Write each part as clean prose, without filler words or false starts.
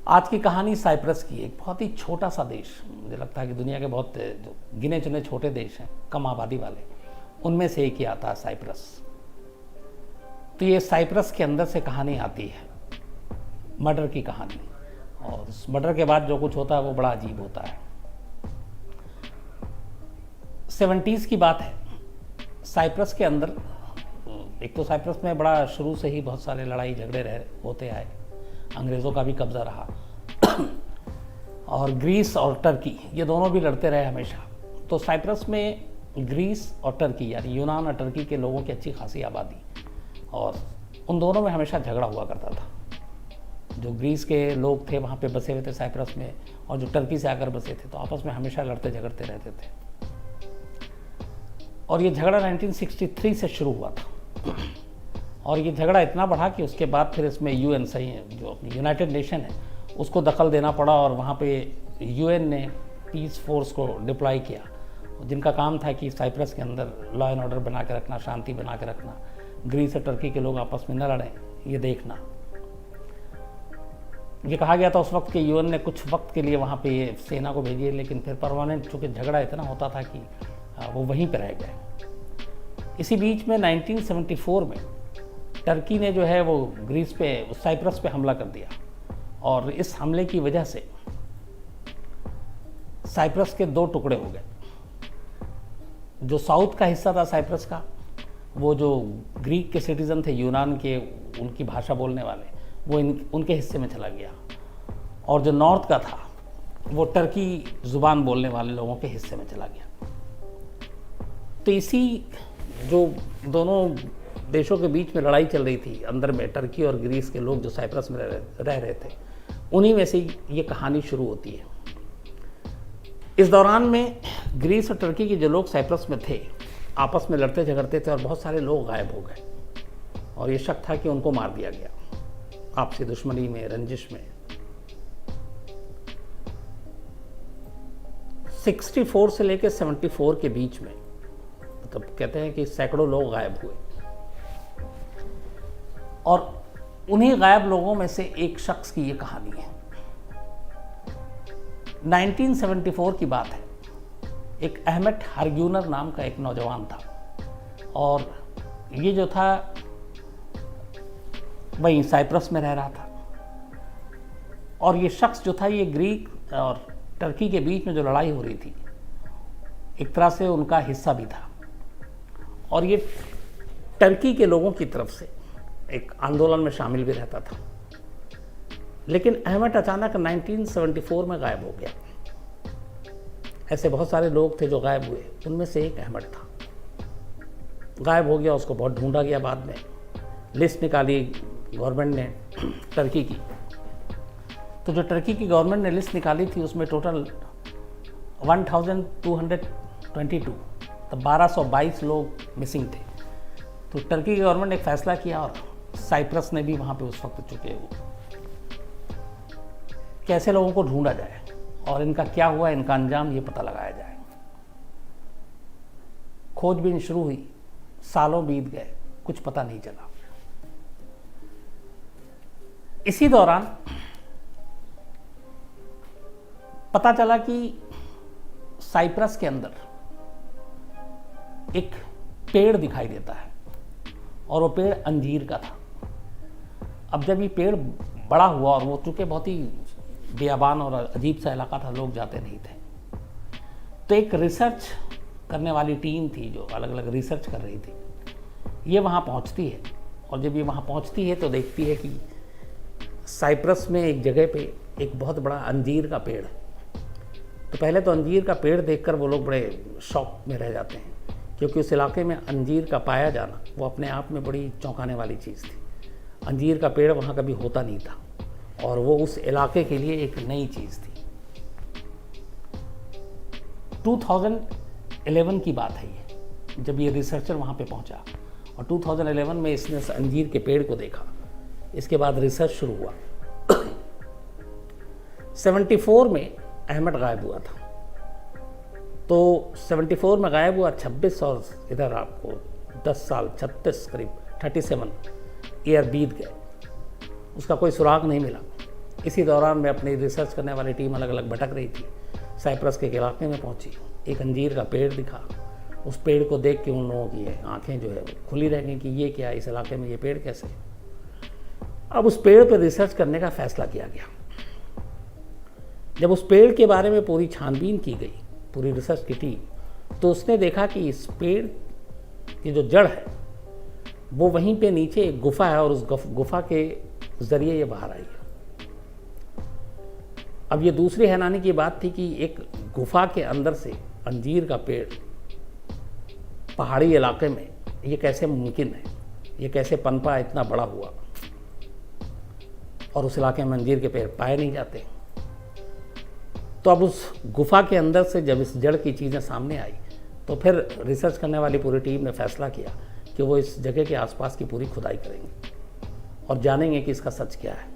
आज की कहानी साइप्रस की, एक बहुत ही छोटा सा देश, मुझे लगता है कि दुनिया के बहुत जो गिने चुने छोटे देश हैं कम आबादी वाले, उनमें से एक ही आता है साइप्रस। तो ये साइप्रस के अंदर से कहानी आती है, मर्डर की कहानी, और उस मर्डर के बाद जो कुछ होता है वो बड़ा अजीब होता है। 70s की बात है। साइप्रस के अंदर, एक तो साइप्रस में बड़ा शुरू से ही बहुत सारे लड़ाई झगड़े होते आए, अंग्रेज़ों का भी कब्जा रहा और ग्रीस और टर्की ये दोनों भी लड़ते रहे हमेशा। तो साइप्रस में ग्रीस और टर्की यानी यूनान और टर्की के लोगों की अच्छी खासी आबादी, और उन दोनों में हमेशा झगड़ा हुआ करता था। जो ग्रीस के लोग थे वहाँ पे बसे हुए थे साइप्रस में, और जो टर्की से आकर बसे थे, तो आपस में हमेशा लड़ते झगड़ते रहते थे। और ये झगड़ा 1963 से शुरू हुआ था, और ये झगड़ा इतना बढ़ा कि उसके बाद फिर इसमें यूएन जो अपनी यूनाइटेड नेशन है उसको दखल देना पड़ा, और वहाँ पे यूएन ने पीस फोर्स को डिप्लॉय किया, जिनका काम था कि साइप्रस के अंदर लॉ एंड ऑर्डर बना के रखना, शांति बना के रखना, ग्रीस और टर्की के लोग आपस में न लड़ें, ये देखना। ये कहा गया था उस वक्त कि यूएन ने कुछ वक्त के लिए वहाँ पे ये सेना को भेजिए, लेकिन फिर परमानेंट चूँकि झगड़ा इतना होता था कि वो वहीं पर रह गए। इसी बीच में 1974 में टर्की ने जो है वो ग्रीस पे, साइप्रस पे हमला कर दिया, और इस हमले की वजह से साइप्रस के दो टुकड़े हो गए। जो साउथ का हिस्सा था साइप्रस का, वो जो ग्रीक के सिटीजन थे, यूनान के, उनकी भाषा बोलने वाले, वो उनके हिस्से में चला गया, और जो नॉर्थ का था वो टर्की ज़ुबान बोलने वाले लोगों के हिस्से में चला गया। तो इसी जो दोनों देशों के बीच में लड़ाई चल रही थी अंदर में, टर्की और ग्रीस के लोग जो साइप्रस में रह रहे थे, उन्हीं में से ये कहानी शुरू होती है। इस दौरान में ग्रीस और टर्की के जो लोग साइप्रस में थे आपस में लड़ते झगड़ते थे, और बहुत सारे लोग गायब हो गए, और ये शक था कि उनको मार दिया गया आपसी दुश्मनी में, रंजिश में। 64 से लेकर 74 के बीच में, मतलब कहते हैं कि सैकड़ों लोग गायब हुए, और उन्हीं गायब लोगों में से एक शख्स की ये कहानी है। 1974 की बात है। एक अहमद हरग्यूनर नाम का एक नौजवान था, और ये जो था वहीं साइप्रस में रह रहा था, और ये शख्स जो था, ये ग्रीक और टर्की के बीच में जो लड़ाई हो रही थी, एक तरह से उनका हिस्सा भी था, और ये टर्की के लोगों की तरफ से एक आंदोलन में शामिल भी रहता था। लेकिन अहमद अचानक 1974 में गायब हो गया। ऐसे बहुत सारे लोग थे जो गायब हुए, उनमें से एक अहमद था, गायब हो गया। उसको बहुत ढूंढा गया, बाद में लिस्ट निकाली गवर्नमेंट ने टर्की की। तो जो टर्की की गवर्नमेंट ने लिस्ट निकाली थी उसमें टोटल 1222, तो 1222 लोग मिसिंग थे। तो टर्की की गवर्नमेंट ने एक फैसला किया, और साइप्रस ने भी वहाँ पे उस वक्त चुके हो, कैसे लोगों को ढूंढा जाए और इनका क्या हुआ, इनका अंजाम ये पता लगाया जाए। खोजबीन शुरू हुई, सालों बीत गए, कुछ पता नहीं चला। इसी दौरान पता चला कि साइप्रस के अंदर एक पेड़ दिखाई देता है, और वो पेड़ अंजीर का था। अब जब ये पेड़ बड़ा हुआ, और वो चूंकि बहुत ही बेयाबान और अजीब सा इलाका था, लोग जाते नहीं थे, तो एक रिसर्च करने वाली टीम थी जो अलग अलग रिसर्च कर रही थी, ये वहाँ पहुँचती है। और जब ये वहाँ पहुँचती है तो देखती है कि साइप्रस में एक जगह पे एक बहुत बड़ा अंजीर का पेड़ है। तो पहले तो अंजीर का पेड़ देखकर वो लोग बड़े शौक में रह जाते हैं, क्योंकि उस इलाके में अंजीर का पाया जाना वो अपने आप में बड़ी चौंकाने वाली चीज़ थी। अंजीर का पेड़ वहाँ कभी होता नहीं था, और वो उस इलाके के लिए एक नई चीज़ थी। 2011 की बात है ये, जब ये रिसर्चर वहाँ पे पहुँचा, और 2011 में इसने उस अंजीर के पेड़ को देखा। इसके बाद रिसर्च शुरू हुआ। 74 में अहमद गायब हुआ था, तो 74 में गायब हुआ, 26 और इधर आपको 10 साल, 36 करीब 37 ईयर बीत गए, उसका कोई सुराग नहीं मिला। इसी दौरान मैं अपनी रिसर्च करने वाली टीम अलग अलग भटक रही थी। साइप्रस के एक इलाके में पहुंची, एक अंजीर का पेड़ दिखा। उस पेड़ को देख के उन लोगों की आंखें जो है खुली रह गई कि ये क्या, इस इलाके में ये पेड़ कैसे। अब उस पेड़ पर रिसर्च करने का फैसला किया गया। जब उस पेड़ के बारे में पूरी छानबीन की गई, पूरी रिसर्च की टीम, तो उसने देखा कि इस पेड़ की जो जड़ है वो वहीं पे नीचे एक गुफा है और उस गुफा के जरिए ये बाहर आई है। अब ये दूसरी हैरानी की बात थी कि एक गुफा के अंदर से अंजीर का पेड़ पहाड़ी इलाके में ये कैसे मुमकिन है, ये कैसे पनपा, इतना बड़ा हुआ, और उस इलाके में अंजीर के पेड़ पाए नहीं जाते। तो अब उस गुफा के अंदर से जब इस जड़ की चीज़ें सामने आई तो फिर रिसर्च करने वाली पूरी टीम ने फैसला किया कि वो इस जगह के आसपास की पूरी खुदाई करेंगे और जानेंगे कि इसका सच क्या है।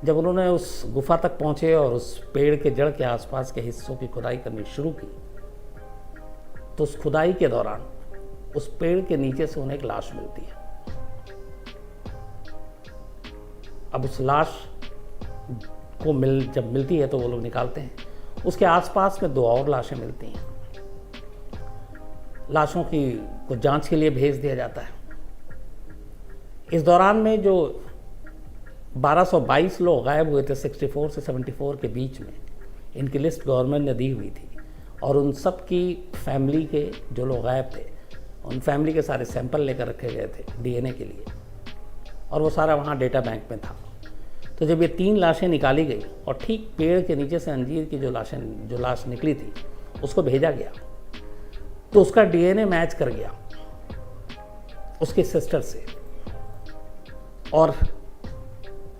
जब उन्होंने उस गुफा तक पहुंचे और उस पेड़ के जड़ के आसपास के हिस्सों की खुदाई करनी शुरू की, तो उस खुदाई के दौरान उस पेड़ के नीचे से उन्हें एक लाश मिलती है। अब उस लाश को जब मिलती है तो वो लोग निकालते हैं। उसके आसपास में 2 और लाशें मिलती हैं। लाशों को जांच के लिए भेज दिया जाता है। इस दौरान में जो 1222 लोग गायब हुए थे 64 से 74 के बीच में, इनकी लिस्ट गवर्नमेंट ने दी हुई थी और उन सब की फैमिली के जो लोग गायब थे उन फैमिली के सारे सैंपल लेकर रखे गए थे डीएनए के लिए, और वो सारा वहाँ डेटा बैंक में था। तो जब ये 3 लाशें निकाली गई और ठीक पेड़ के नीचे से अंजीर की जो लाश निकली थी उसको भेजा गया, तो उसका डीएनए मैच कर गया उसकी सिस्टर से, और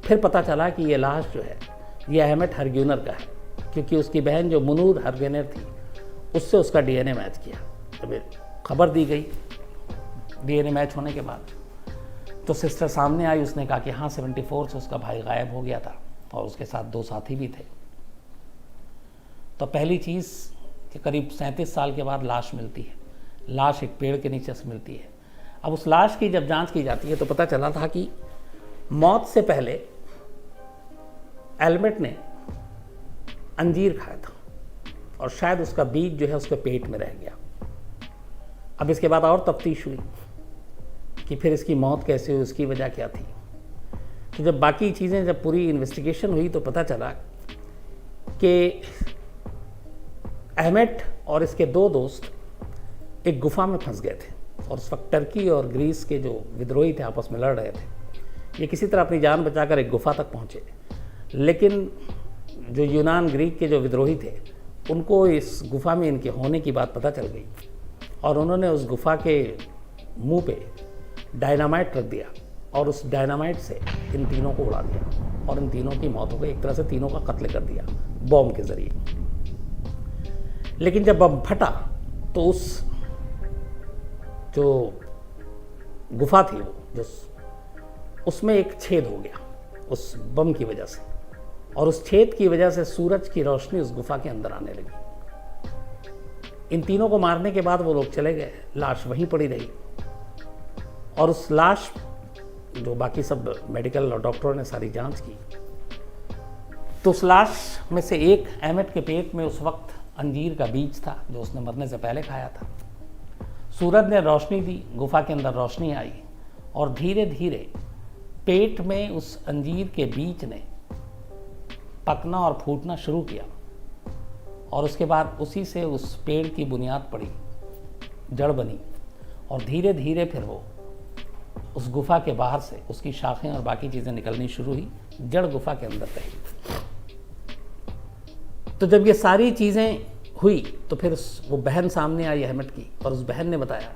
फिर पता चला कि ये लाश जो है ये अहमद हरग्यूनर का है, क्योंकि उसकी बहन जो मुनूर हरग्यूनर थी उससे उसका डीएनए मैच किया। तो खबर दी गई डीएनए मैच होने के बाद, तो सिस्टर सामने आई, उसने कहा कि हाँ 74 से उसका भाई गायब हो गया था और उसके साथ 2 साथी भी थे। तो पहली चीज़ कि करीब 37 साल के बाद लाश मिलती है, लाश एक पेड़ के नीचे से मिलती है। अब उस लाश की जब जांच की जाती है तो पता चला था कि मौत से पहले एल्मेट ने अंजीर खाया था और शायद उसका बीज जो है उसके पेट में रह गया। अब इसके बाद और तफ्तीश हुई कि फिर इसकी मौत कैसे हुई, उसकी वजह क्या थी। तो जब बाकी चीज़ें, जब पूरी इन्वेस्टिगेशन हुई तो पता चला कि अहमद और इसके 2 दोस्त एक गुफा में फंस गए थे और उस वक्त टर्की और ग्रीस के जो विद्रोही थे आपस में लड़ रहे थे। ये किसी तरह अपनी जान बचाकर एक गुफा तक पहुँचे, लेकिन जो यूनान ग्रीक के जो विद्रोही थे उनको इस गुफा में इनके होने की बात पता चल गई और उन्होंने उस गुफा के मुंह पे डायनामाइट रख दिया और उस डायनामाइट से इन तीनों को उड़ा दिया और इन तीनों की मौत हो गई। एक तरह से तीनों का कत्ल कर दिया बॉम्ब के ज़रिए। लेकिन जब बम फटा तो उस जो गुफा थी जो उसमें एक छेद हो गया उस बम की वजह से, और उस छेद की वजह से सूरज की रोशनी उस गुफा के अंदर आने लगी। इन तीनों को मारने के बाद वो लोग चले गए, लाश वहीं पड़ी रही और उस लाश जो बाकी सब मेडिकल और डॉक्टरों ने सारी जांच की तो उस लाश में से एक अहमद के पेट में उस वक्त अंजीर का बीज था जो उसने मरने से पहले खाया था। सूरज ने रोशनी दी, गुफा के अंदर रोशनी आई और धीरे धीरे पेट में उस अंजीर के बीज ने पकना और फूटना शुरू किया और उसके बाद उसी से उस पेड़ की बुनियाद पड़ी, जड़ बनी और धीरे धीरे फिर वो उस गुफा के बाहर से उसकी शाखें और बाकी चीज़ें निकलनी शुरू हुई, जड़ गुफा के अंदर रही। तो जब ये सारी चीज़ें हुई तो फिर वो बहन सामने आई अहमद की, और उस बहन ने बताया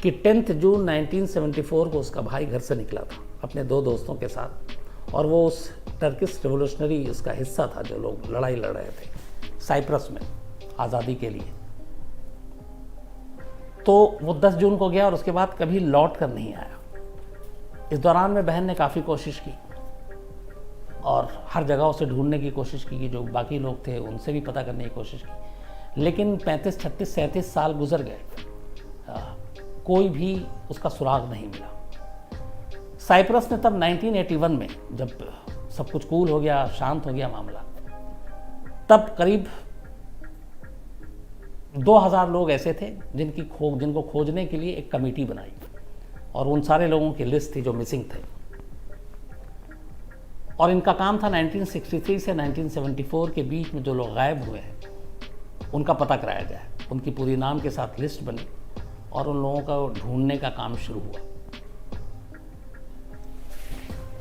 कि 10 जून 1974 को उसका भाई घर से निकला था अपने 2 दोस्तों के साथ, और वो उस टर्किश रिवोल्यूशनरी उसका हिस्सा था जो लोग लड़ाई लड़ रहे थे साइप्रस में आज़ादी के लिए। तो वो 10 जून को गया और उसके बाद कभी लौट कर नहीं आया। इस दौरान में बहन ने काफ़ी कोशिश की और हर जगह उसे ढूंढने की कोशिश की कि जो बाकी लोग थे उनसे भी पता करने की कोशिश की, लेकिन 35, 36, 37 साल गुजर गए, कोई भी उसका सुराग नहीं मिला। साइप्रस ने तब 1981 में जब सब कुछ कूल हो गया, शांत हो गया मामला, तब करीब 2000 लोग ऐसे थे जिनको खोजने के लिए एक कमेटी बनाई, और उन सारे लोगों की लिस्ट थी जो मिसिंग थे। और इनका काम था 1963 से 1974 के बीच में जो लोग गायब हुए हैं उनका पता कराया जाए। उनकी पूरी नाम के साथ लिस्ट बनी और उन लोगों का ढूंढने का काम शुरू हुआ।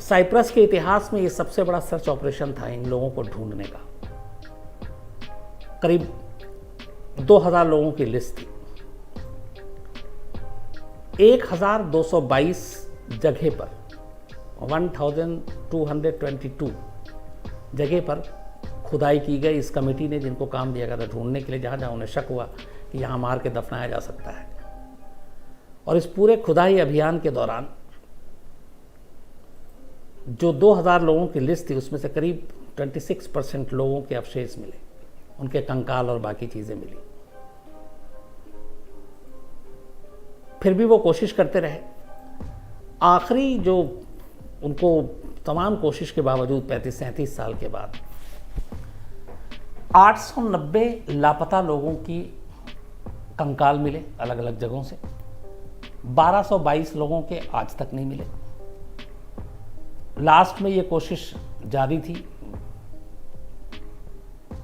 साइप्रस के इतिहास में ये सबसे बड़ा सर्च ऑपरेशन था इन लोगों को ढूंढने का। करीब 2000 लोगों की लिस्ट थी। 1222 जगह पर, 1222 जगह पर खुदाई की गई इस कमेटी ने, जिनको काम दिया गया था ढूंढने के लिए, जहाँ जहाँ उन्हें शक हुआ कि यहाँ मार के दफनाया जा सकता है। और इस पूरे खुदाई अभियान के दौरान जो 2000 लोगों की लिस्ट थी उसमें से करीब 26% लोगों के अवशेष मिले, उनके कंकाल और बाकी चीज़ें मिली। फिर भी वो कोशिश करते रहे। आखिरी जो उनको तमाम कोशिश के बावजूद 35-37 साल के बाद 890 लापता लोगों की कंकाल मिले अलग अलग जगहों से। 1222 लोगों के आज तक नहीं मिले। लास्ट में ये कोशिश जारी थी,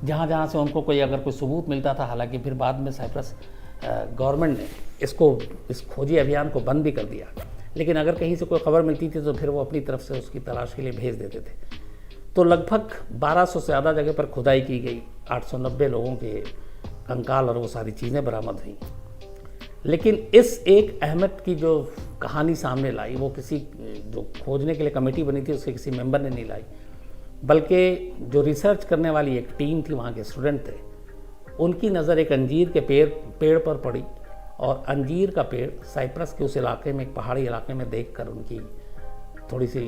जहाँ जहाँ से उनको अगर कोई सबूत मिलता था। हालांकि फिर बाद में साइप्रस गवर्नमेंट ने इस खोजी अभियान को बंद भी कर दिया, लेकिन अगर कहीं से कोई खबर मिलती थी तो फिर वो अपनी तरफ से उसकी तलाश के लिए भेज देते थे। तो लगभग 1200 से ज़्यादा जगह पर खुदाई की गई, 890 लोगों के कंकाल और वो सारी चीज़ें बरामद हुई। लेकिन इस एक अहमद की जो कहानी सामने लाई, वो किसी जो खोजने के लिए कमेटी बनी थी उसके किसी मेंबर ने नहीं लाई, बल्कि जो रिसर्च करने वाली एक टीम थी, वहाँ के स्टूडेंट थे, उनकी नज़र एक अंजीर के पेड़ पर पड़ी। और अंजीर का पेड़ साइप्रस के उस इलाके में, एक पहाड़ी इलाके में देखकर उनकी थोड़ी सी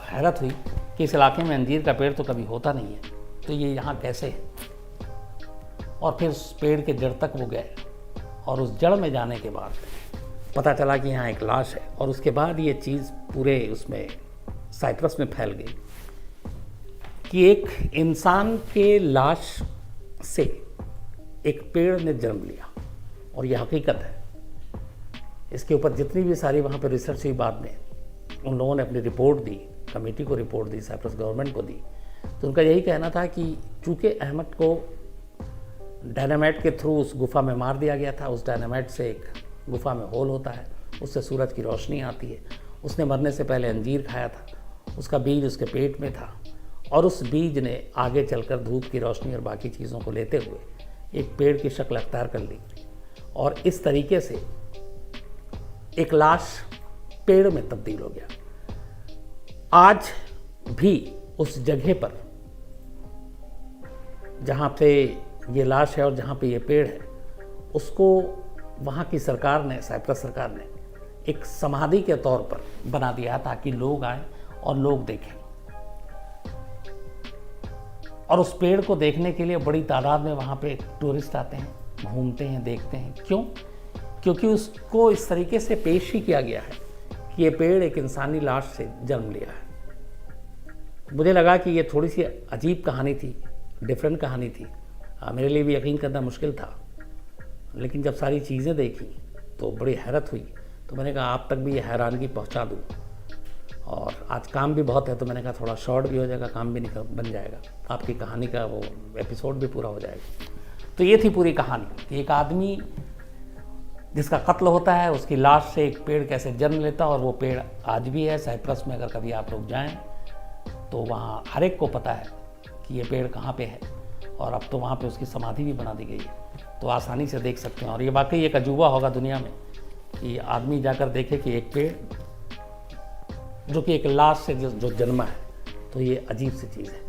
हैरत हुई कि इस इलाके में अंजीर का पेड़ तो कभी होता नहीं है, तो ये यहाँ कैसे है। और फिर उस पेड़ के जड़ तक वो गए, और उस जड़ में जाने के बाद पता चला कि यहाँ एक लाश है। और उसके बाद ये चीज़ पूरे उसमें साइप्रस में फैल गई कि एक इंसान के लाश से एक पेड़ ने जन्म लिया, और यह हकीकत है। इसके ऊपर जितनी भी सारी वहाँ पर रिसर्च हुई, बाद में उन लोगों ने अपनी रिपोर्ट दी, कमेटी को रिपोर्ट दी, साइप्रस गवर्नमेंट को दी। तो उनका यही कहना था कि चूँकि अहमद को डायनामाइट के थ्रू उस गुफा में मार दिया गया था, उस डायनामाइट से एक गुफा में होल होता है, उससे सूरज की रोशनी आती है। उसने मरने से पहले अंजीर खाया था, उसका बीज उसके पेट में था, और उस बीज ने आगे चलकर धूप की रोशनी और बाकी चीज़ों को लेते हुए एक पेड़ की शक्ल अख्तियार कर ली, और इस तरीके से एक लाश पेड़ में तब्दील हो गया। आज भी उस जगह पर जहाँ पे ये लाश है और जहाँ पे ये पेड़ है, उसको वहाँ की सरकार ने, साइप्रस सरकार ने एक समाधि के तौर पर बना दिया ताकि लोग आए और लोग देखें। और उस पेड़ को देखने के लिए बड़ी तादाद में वहाँ पे टूरिस्ट आते हैं, घूमते हैं, देखते हैं। क्यों? क्योंकि उसको इस तरीके से पेश ही किया गया है कि ये पेड़ एक इंसानी लाश से जन्म लिया है। मुझे लगा कि ये थोड़ी सी अजीब कहानी थी, डिफरेंट कहानी थी। मेरे लिए भी यकीन करना मुश्किल था, लेकिन जब सारी चीज़ें देखी तो बड़ी हैरत हुई। तो मैंने कहा आप तक भी ये हैरानगी पहुंचा दूं। और आज काम भी बहुत है, तो मैंने कहा थोड़ा शॉर्ट भी हो जाएगा, काम भी बन जाएगा, आपकी कहानी का वो एपिसोड भी पूरा हो जाएगा। तो ये थी पूरी कहानी। एक आदमी जिसका कत्ल होता है, उसकी लाश से एक पेड़ कैसे जन्म लेता है, और वो पेड़ आज भी है साइप्रस में। अगर कभी आप लोग जाएं तो वहाँ हर एक को पता है कि ये पेड़ कहाँ पे है, और अब तो वहाँ पे उसकी समाधि भी बना दी गई है, तो आसानी से देख सकते हैं। और ये वाकई एक अजूबा होगा दुनिया में कि आदमी जाकर देखे कि एक पेड़ जो कि एक लाश से जो जन्मा है, तो ये अजीब सी चीज़ है।